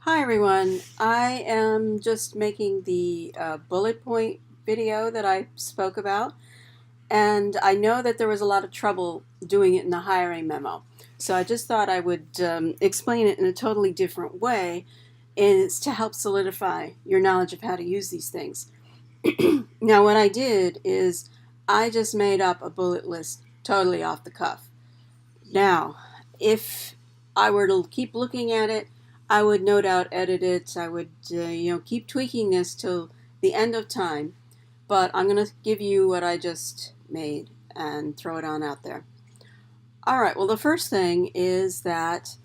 Hi everyone, I am just making the bullet point video that I spoke about, and I know that there was a lot of trouble doing it in the hiring memo. So I just thought I would explain it in a totally different way, and it's to help solidify your knowledge of how to use these things. Now what I did is I just made up a bullet list totally off the cuff. Now, if I were to keep looking at it, I would no doubt edit it. I would, keep tweaking this till the end of time. But I'm going to give you what I just made and throw it on out there. All right, well, the first thing is that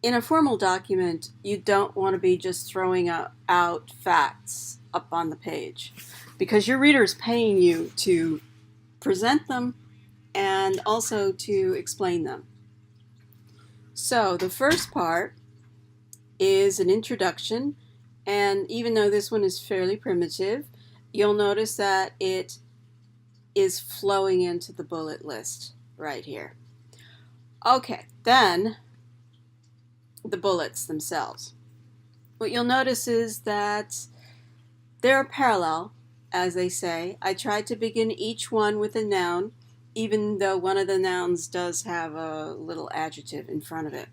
in a formal document, you don't want to be just throwing out facts up on the page because your reader is paying you to present them and also to explain them. So the first part is an introduction, and even though this one is fairly primitive, you'll notice that it is flowing into the bullet list right here. Okay, then the bullets themselves. What you'll notice is that they're parallel, as they say. I tried to begin each one with a noun, even though one of the nouns does have a little adjective in front of it.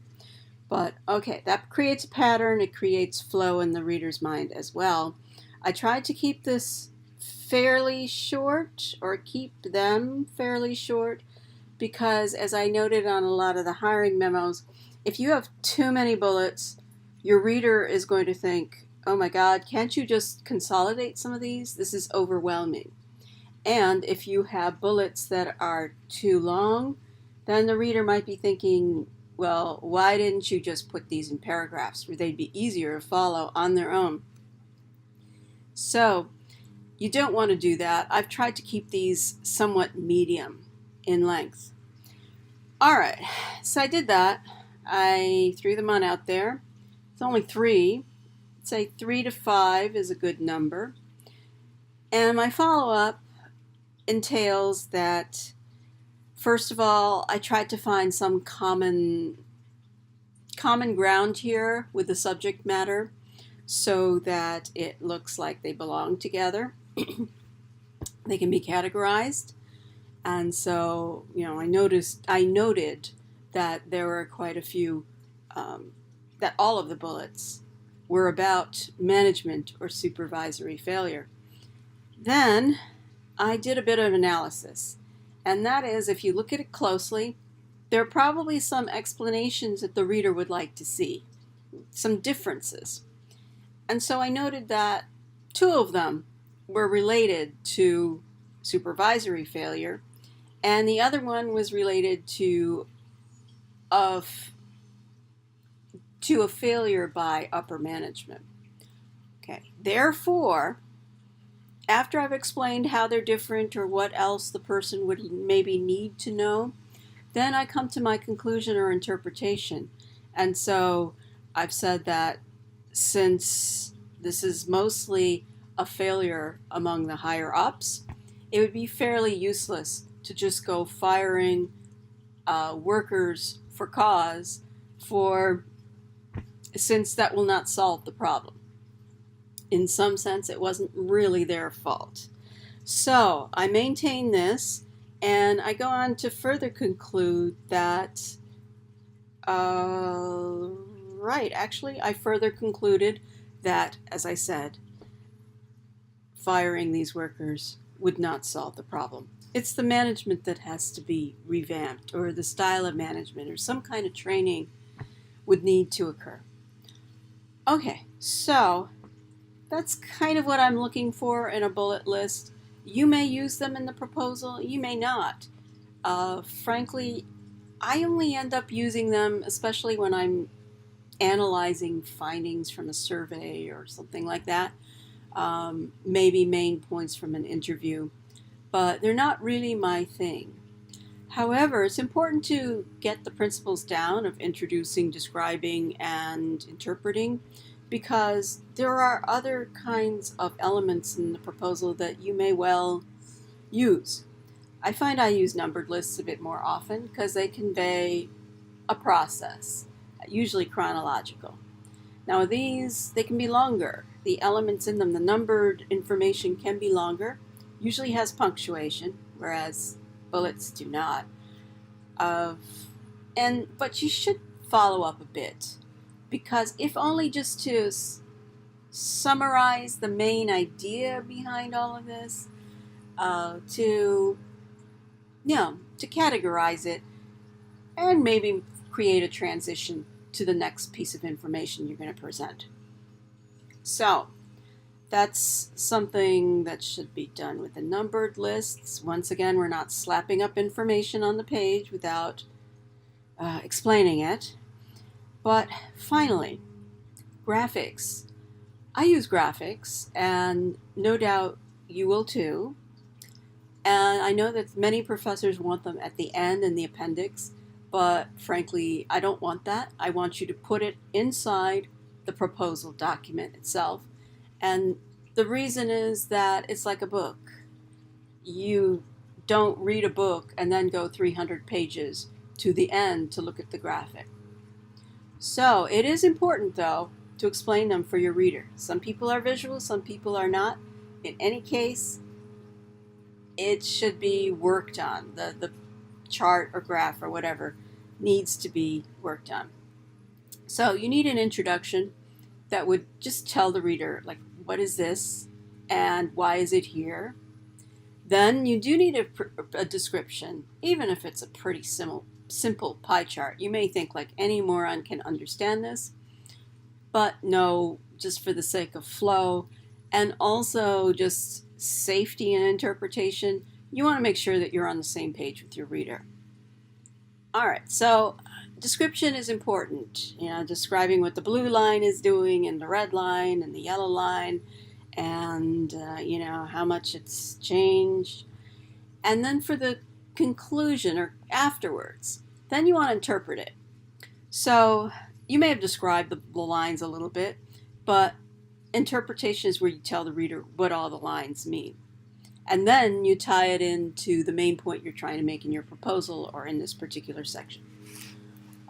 But okay, that creates a pattern. It creates flow in the reader's mind as well. I tried to keep this fairly short, or keep them fairly short, because as I noted on a lot of the hiring memos, if you have too many bullets, your reader is going to think, oh my God, can't you just consolidate some of these? This is overwhelming. And if you have bullets that are too long, then the reader might be thinking, well, why didn't you just put these in paragraphs where they'd be easier to follow on their own? So you don't want to do that. I've tried to keep these somewhat medium in length. All right, so I did that. I threw them on out there. It's only 3. I'd say 3 to 5 is a good number. And my follow-up entails that, first of all, I tried to find some common ground here with the subject matter so that it looks like they belong together. They can be categorized. And so, I noted that there were quite a few, that all of the bullets were about management or supervisory failure. Then I did a bit of analysis, and that is, if you look at it closely, there are probably some explanations that the reader would like to see, some differences. And so I noted that 2 of them were related to supervisory failure, and the other one was related to a failure by upper management. Okay, therefore, after I've explained how they're different or what else the person would maybe need to know, then I come to my conclusion or interpretation. And so I've said that since this is mostly a failure among the higher ups, it would be fairly useless to just go firing workers for cause, since that will not solve the problem. In some sense, it wasn't really their fault. So I maintain this, and I go on to further conclude that, I further concluded that, as I said, firing these workers would not solve the problem. It's the management that has to be revamped, or the style of management, or some kind of training would need to occur. Okay, so that's kind of what I'm looking for in a bullet list. You may use them in the proposal, you may not. Frankly, I only end up using them, especially when I'm analyzing findings from a survey or something like that. Maybe main points from an interview, but they're not really my thing. However, it's important to get the principles down of introducing, describing, and interpreting, because there are other kinds of elements in the proposal that you may well use. I find I use numbered lists a bit more often because they convey a process, usually chronological. Now these, they can be longer. The elements in them, the numbered information can be longer, usually has punctuation, whereas bullets do not. But you should follow up a bit, because if only just to summarize the main idea behind all of this, to categorize it, and maybe create a transition to the next piece of information you're going to present. So that's something that should be done with the numbered lists. Once again, we're not slapping up information on the page without explaining it. But finally, graphics. I use graphics, and no doubt you will too. And I know that many professors want them at the end in the appendix, but frankly, I don't want that. I want you to put it inside the proposal document itself. And the reason is that it's like a book. You don't read a book and then go 300 pages to the end to look at the graphic. So it is important, though, to explain them for your reader. Some people are visual, some people are not. In any case, it should be worked on. The chart or graph or whatever needs to be worked on. So you need an introduction that would just tell the reader, like, what is this and why is it here? Then you do need a description, even if it's a pretty simple pie chart. You may think like any moron can understand this, but no, just for the sake of flow and also just safety and interpretation, you want to make sure that you're on the same page with your reader. All right, so description is important. Describing what the blue line is doing and the red line and the yellow line, and how much it's changed. And then for the conclusion or afterwards, then you want to interpret it. So you may have described the lines a little bit, but interpretation is where you tell the reader what all the lines mean. And then you tie it into the main point you're trying to make in your proposal or in this particular section.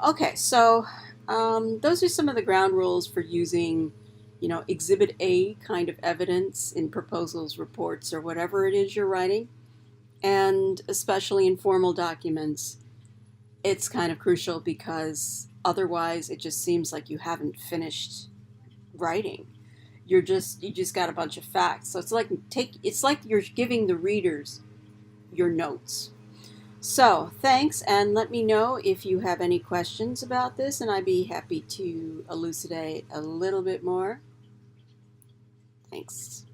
Okay, so those are some of the ground rules for using, Exhibit A kind of evidence in proposals, reports, or whatever it is you're writing. And especially in formal documents, it's kind of crucial because otherwise it just seems like you haven't finished writing. You just got a bunch of facts. So it's like you're giving the readers your notes. So thanks, and let me know if you have any questions about this, and I'd be happy to elucidate a little bit more. Thanks.